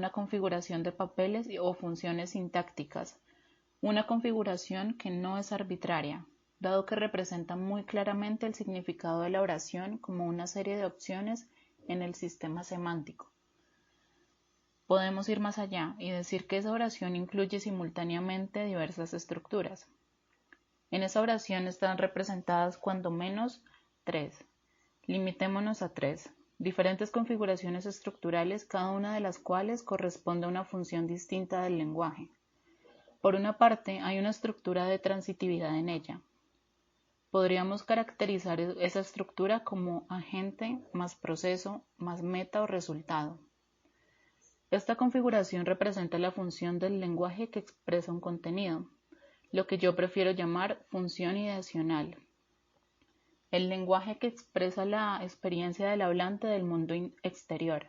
una configuración de papeles o funciones sintácticas, una configuración que no es arbitraria, dado que representa muy claramente el significado de la oración como una serie de opciones en el sistema semántico. Podemos ir más allá y decir que esa oración incluye simultáneamente diversas estructuras. En esa oración están representadas cuando menos 3. Limitémonos a 3. Diferentes configuraciones estructurales, cada una de las cuales corresponde a una función distinta del lenguaje. Por una parte, hay una estructura de transitividad en ella. Podríamos caracterizar esa estructura como agente más proceso más meta o resultado. Esta configuración representa la función del lenguaje que expresa un contenido, lo que yo prefiero llamar función ideacional. El lenguaje que expresa la experiencia del hablante del mundo exterior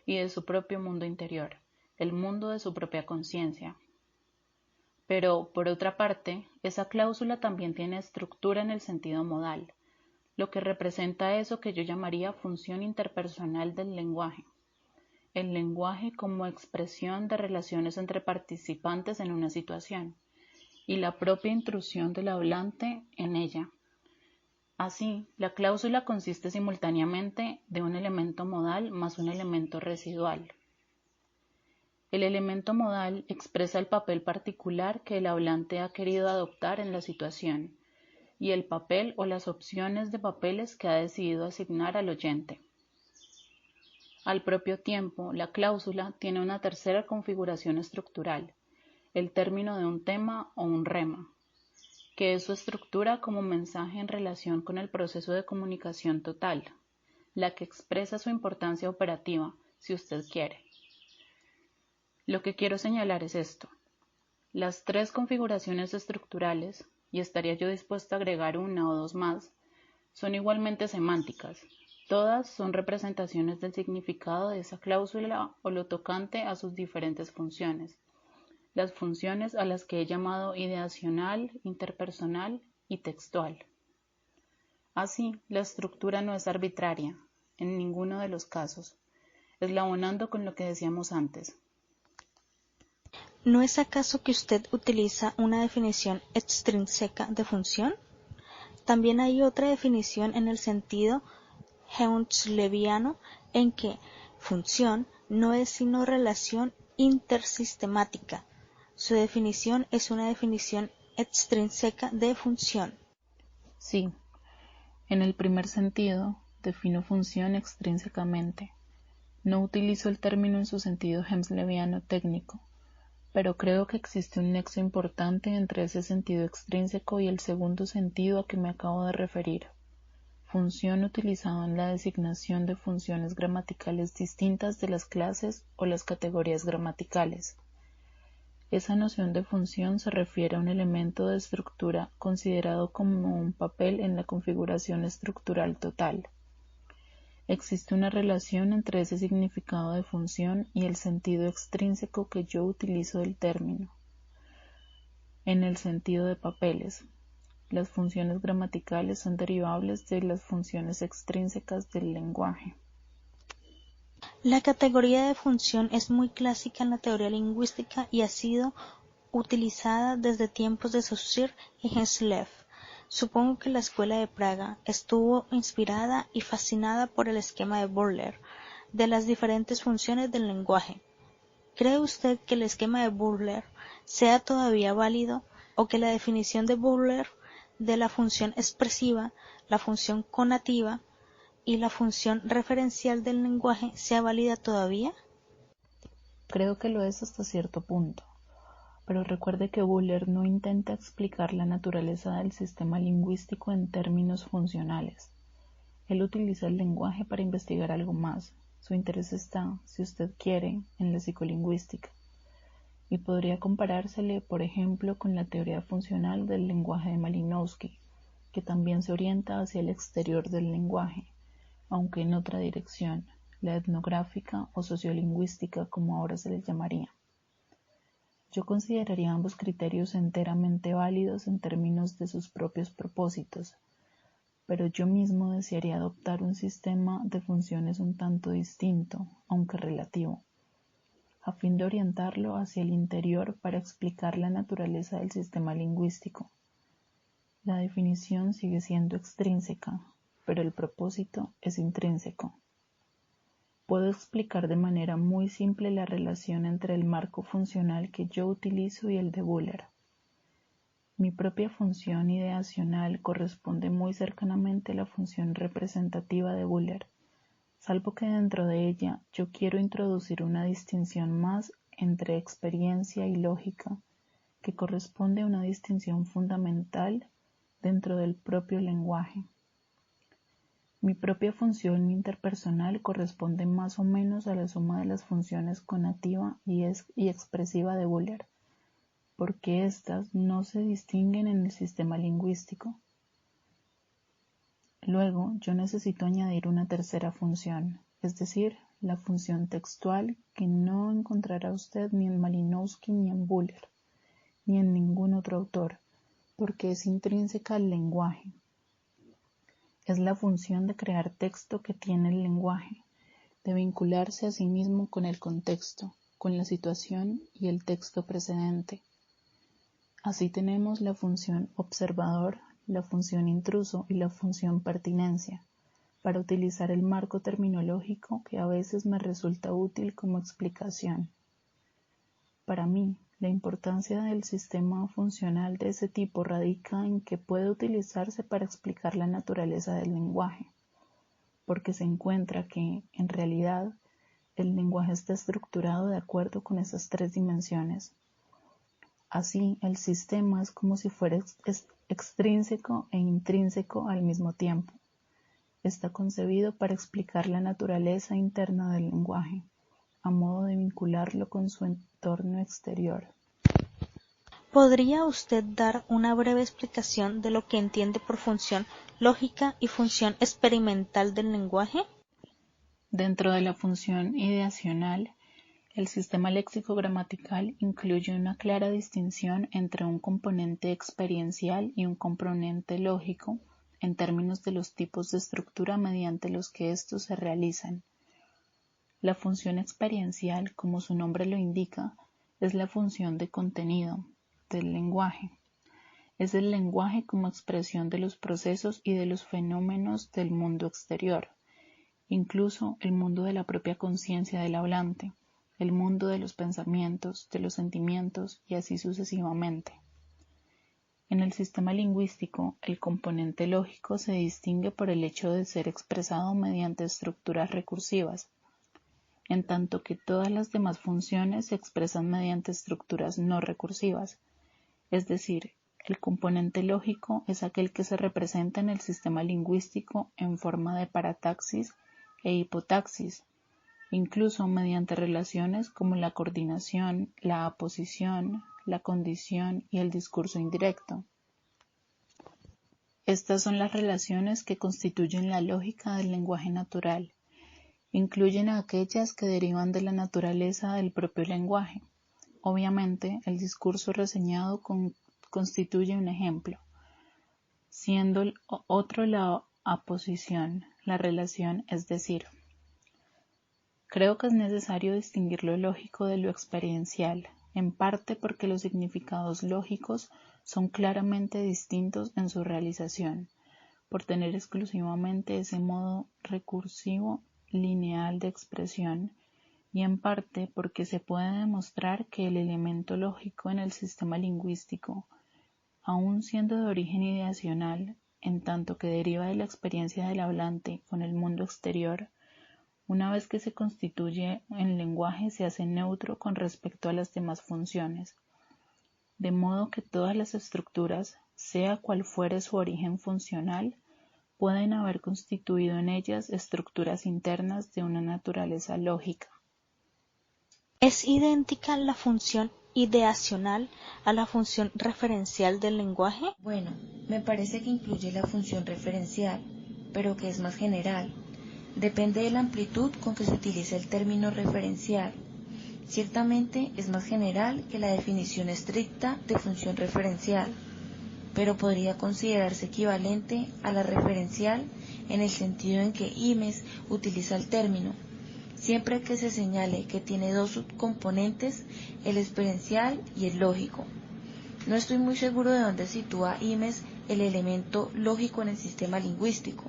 y de su propio mundo interior, el mundo de su propia conciencia. Pero, por otra parte, esa cláusula también tiene estructura en el sentido modal, lo que representa eso que yo llamaría función interpersonal del lenguaje. El lenguaje como expresión de relaciones entre participantes en una situación y la propia intrusión del hablante en ella. Así, la cláusula consiste simultáneamente de un elemento modal más un elemento residual. El elemento modal expresa el papel particular que el hablante ha querido adoptar en la situación y el papel o las opciones de papeles que ha decidido asignar al oyente. Al propio tiempo, la cláusula tiene una tercera configuración estructural, el término de un tema o un rema, que es su estructura como mensaje en relación con el proceso de comunicación total, la que expresa su importancia operativa, si usted quiere. Lo que quiero señalar es esto. Las tres configuraciones estructurales, y estaría yo dispuesto a agregar una o dos más, son igualmente semánticas. Todas son representaciones del significado de esa cláusula o lo tocante a sus diferentes funciones. Las funciones a las que he llamado ideacional, interpersonal y textual. Así, la estructura no es arbitraria, en ninguno de los casos, eslabonando con lo que decíamos antes. ¿No es acaso que usted utiliza una definición extrínseca de función? También hay otra definición en el sentido heunsleviano en que función no es sino relación intersistemática. Su definición es una definición extrínseca de función. Sí, en el primer sentido, defino función extrínsecamente. No utilizo el término en su sentido heunsleviano técnico, pero creo que existe un nexo importante entre ese sentido extrínseco y el segundo sentido a que me acabo de referir. Función utilizado en la designación de funciones gramaticales distintas de las clases o las categorías gramaticales. Esa noción de función se refiere a un elemento de estructura considerado como un papel en la configuración estructural total. Existe una relación entre ese significado de función y el sentido extrínseco que yo utilizo del término. En el sentido de papeles, las funciones gramaticales son derivables de las funciones extrínsecas del lenguaje. La categoría de función es muy clásica en la teoría lingüística y ha sido utilizada desde tiempos de Saussure y Hentzler. Supongo que la escuela de Praga estuvo inspirada y fascinada por el esquema de Butler de las diferentes funciones del lenguaje. ¿Cree usted que el esquema de Butler sea todavía válido o que la definición de Butler de la función expresiva, la función conativa y la función referencial del lenguaje sea válida todavía? Creo que lo es hasta cierto punto, pero recuerde que Butler no intenta explicar la naturaleza del sistema lingüístico en términos funcionales. Él utiliza el lenguaje para investigar algo más. Su interés está, si usted quiere, en la psicolingüística, y podría comparársele, por ejemplo, con la teoría funcional del lenguaje de Malinowski, que también se orienta hacia el exterior del lenguaje, aunque en otra dirección, la etnográfica o sociolingüística, como ahora se les llamaría. Yo consideraría ambos criterios enteramente válidos en términos de sus propios propósitos, pero yo mismo desearía adoptar un sistema de funciones un tanto distinto, aunque relativo. a fin de orientarlo hacia el interior para explicar la naturaleza del sistema lingüístico. La definición sigue siendo extrínseca, pero el propósito es intrínseco. Puedo explicar de manera muy simple la relación entre el marco funcional que yo utilizo y el de Buller. Mi propia función ideacional corresponde muy cercanamente a la función representativa de Buller, salvo que dentro de ella yo quiero introducir una distinción más entre experiencia y lógica, que corresponde a una distinción fundamental dentro del propio lenguaje. Mi propia función interpersonal corresponde más o menos a la suma de las funciones conativa y expresiva de Buller, porque éstas no se distinguen en el sistema lingüístico. Luego, yo necesito añadir una tercera función, es decir, la función textual que no encontrará usted ni en Malinowski ni en Buller, ni en ningún otro autor, porque es intrínseca al lenguaje. Es la función de crear texto que tiene el lenguaje, de vincularse a sí mismo con el contexto, con la situación y el texto precedente. Así tenemos la función observador, la función intruso y la función pertinencia, para utilizar el marco terminológico que a veces me resulta útil como explicación. Para mí, la importancia del sistema funcional de ese tipo radica en que puede utilizarse para explicar la naturaleza del lenguaje, porque se encuentra que, en realidad, el lenguaje está estructurado de acuerdo con esas tres dimensiones. Así, el sistema es como si fuera extrínseco e intrínseco al mismo tiempo. Está concebido para explicar la naturaleza interna del lenguaje, a modo de vincularlo con su entorno exterior. ¿Podría usted dar una breve explicación de lo que entiende por función lógica y función experimental del lenguaje? Dentro de la función ideacional, el sistema léxico-gramatical incluye una clara distinción entre un componente experiencial y un componente lógico en términos de los tipos de estructura mediante los que estos se realizan. La función experiencial, como su nombre lo indica, es la función de contenido del lenguaje. Es el lenguaje como expresión de los procesos y de los fenómenos del mundo exterior, incluso el mundo de la propia conciencia del hablante, el mundo de los pensamientos, de los sentimientos y así sucesivamente. En el sistema lingüístico, el componente lógico se distingue por el hecho de ser expresado mediante estructuras recursivas, en tanto que todas las demás funciones se expresan mediante estructuras no recursivas, es decir, el componente lógico es aquel que se representa en el sistema lingüístico en forma de parataxis e hipotaxis, incluso mediante relaciones como la coordinación, la aposición, la condición y el discurso indirecto. Estas son las relaciones que constituyen la lógica del lenguaje natural. Incluyen a aquellas que derivan de la naturaleza del propio lenguaje. Obviamente, el discurso reseñado constituye un ejemplo, siendo el otro la aposición, la relación, es decir. Creo que es necesario distinguir lo lógico de lo experiencial, en parte porque los significados lógicos son claramente distintos en su realización, por tener exclusivamente ese modo recursivo lineal de expresión, y en parte porque se puede demostrar que el elemento lógico en el sistema lingüístico, aun siendo de origen ideacional, en tanto que deriva de la experiencia del hablante con el mundo exterior, una vez que se constituye en lenguaje se hace neutro con respecto a las demás funciones, de modo que todas las estructuras, sea cual fuere su origen funcional, pueden haber constituido en ellas estructuras internas de una naturaleza lógica. ¿Es idéntica la función ideacional a la función referencial del lenguaje? Bueno, me parece que incluye la función referencial, pero que es más general. Depende de la amplitud con que se utilice el término referencial. Ciertamente es más general que la definición estricta de función referencial, pero podría considerarse equivalente a la referencial en el sentido en que Imes utiliza el término. siempre que se señale que tiene dos subcomponentes, el experiencial y el lógico. No estoy muy seguro de dónde sitúa Imes el elemento lógico en el sistema lingüístico.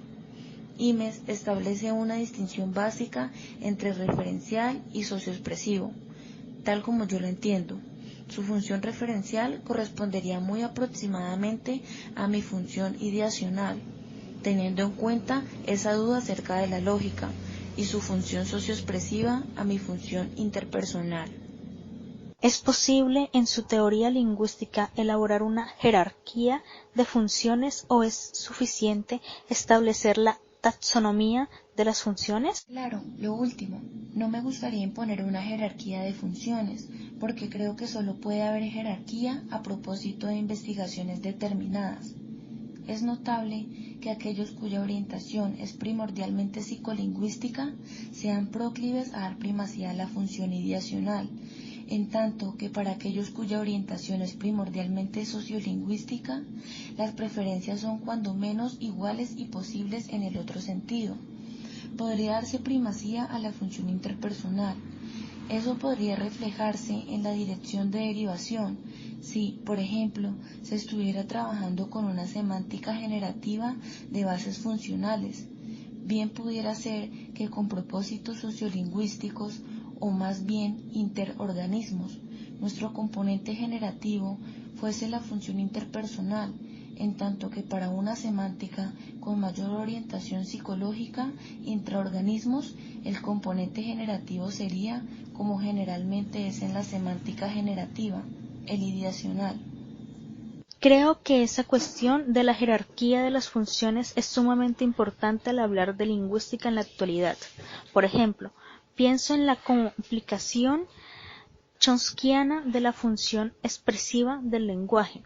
Imes establece una distinción básica entre referencial y socioexpresivo, tal como yo lo entiendo. Su función referencial correspondería muy aproximadamente a mi función ideacional, teniendo en cuenta esa duda acerca de la lógica, y su función socioexpresiva a mi función interpersonal. ¿Es posible en su teoría lingüística elaborar una jerarquía de funciones o es suficiente establecer la taxonomía de las funciones? Claro, lo último. No me gustaría imponer una jerarquía de funciones, porque creo que solo puede haber jerarquía a propósito de investigaciones determinadas. Es notable que aquellos cuya orientación es primordialmente psicolingüística sean proclives a dar primacía a la función ideacional, en tanto que para aquellos cuya orientación es primordialmente sociolingüística, las preferencias son cuando menos iguales y posibles en el otro sentido. Podría darse primacía a la función interpersonal. Eso podría reflejarse en la dirección de derivación, si, por ejemplo, se estuviera trabajando con una semántica generativa de bases funcionales. Bien pudiera ser que con propósitos sociolingüísticos o más bien interorganismos, nuestro componente generativo fuese la función interpersonal, en tanto que para una semántica con mayor orientación psicológica, intraorganismos, el componente generativo sería, como generalmente es en la semántica generativa, el ideacional. Creo que esa cuestión de la jerarquía de las funciones es sumamente importante al hablar de lingüística en la actualidad. Por ejemplo, pienso en la complicación chomskyiana de la función expresiva del lenguaje.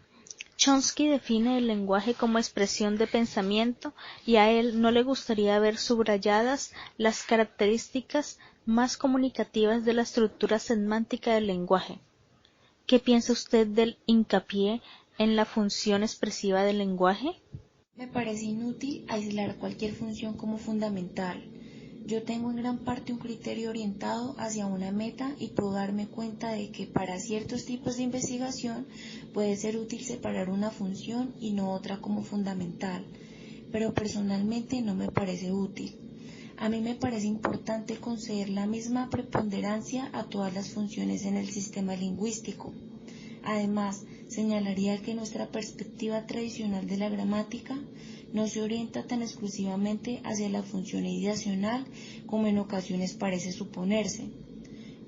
Chomsky define el lenguaje como expresión de pensamiento y a él no le gustaría ver subrayadas las características más comunicativas de la estructura semántica del lenguaje. ¿Qué piensa usted del hincapié en la función expresiva del lenguaje? Me parece inútil aislar cualquier función como fundamental. Yo tengo en gran parte un criterio orientado hacia una meta y puedo darme cuenta de que para ciertos tipos de investigación puede ser útil separar una función y no otra como fundamental, pero personalmente no me parece útil. A mí me parece importante conceder la misma preponderancia a todas las funciones en el sistema lingüístico. Además, señalaría que nuestra perspectiva tradicional de la gramática no se orienta tan exclusivamente hacia la función ideacional como en ocasiones parece suponerse.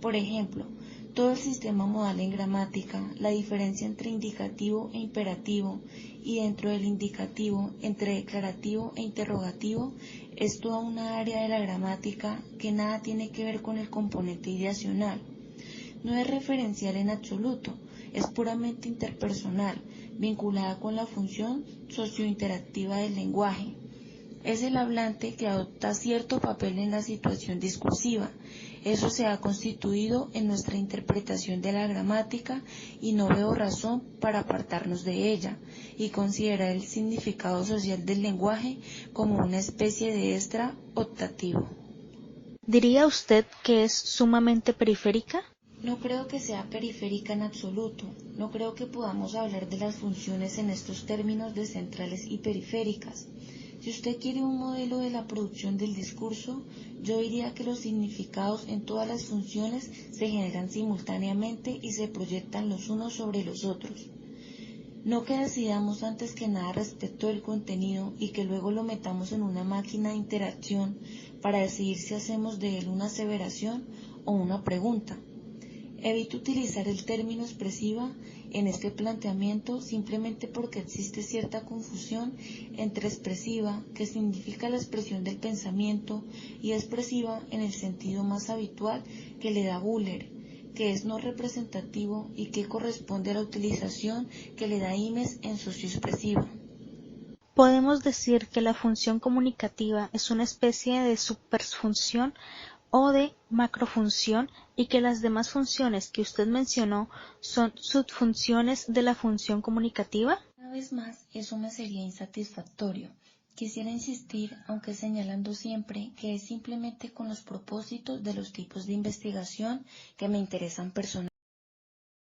Por ejemplo, todo el sistema modal en gramática, la diferencia entre indicativo e imperativo y dentro del indicativo entre declarativo e interrogativo es toda una área de la gramática que nada tiene que ver con el componente ideacional. No es referencial en absoluto, es puramente interpersonal, vinculada con la función sociointeractiva del lenguaje. Es el hablante que adopta cierto papel en la situación discursiva. Eso se ha constituido en nuestra interpretación de la gramática y no veo razón para apartarnos de ella y considerar el significado social del lenguaje como una especie de extra optativo. ¿Diría usted que es sumamente periférica? No creo que sea periférica en absoluto. No creo que podamos hablar de las funciones en estos términos de centrales y periféricas. Si usted quiere un modelo de la producción del discurso, yo diría que los significados en todas las funciones se generan simultáneamente y se proyectan los unos sobre los otros. No que decidamos antes que nada respecto del contenido y que luego lo metamos en una máquina de interacción para decidir si hacemos de él una aseveración o una pregunta. Evito utilizar el término expresiva en este planteamiento simplemente porque existe cierta confusión entre expresiva, que significa la expresión del pensamiento, y expresiva en el sentido más habitual que le da Buller, que es no representativo y que corresponde a la utilización que le da Imes en socioexpresiva. Podemos decir que la función comunicativa es una especie de superfunción o de macrofunción y que las demás funciones que usted mencionó son subfunciones de la función comunicativa? Una vez más, eso me sería insatisfactorio. Quisiera insistir, aunque señalando siempre que es simplemente con los propósitos de los tipos de investigación que me interesan personalmente.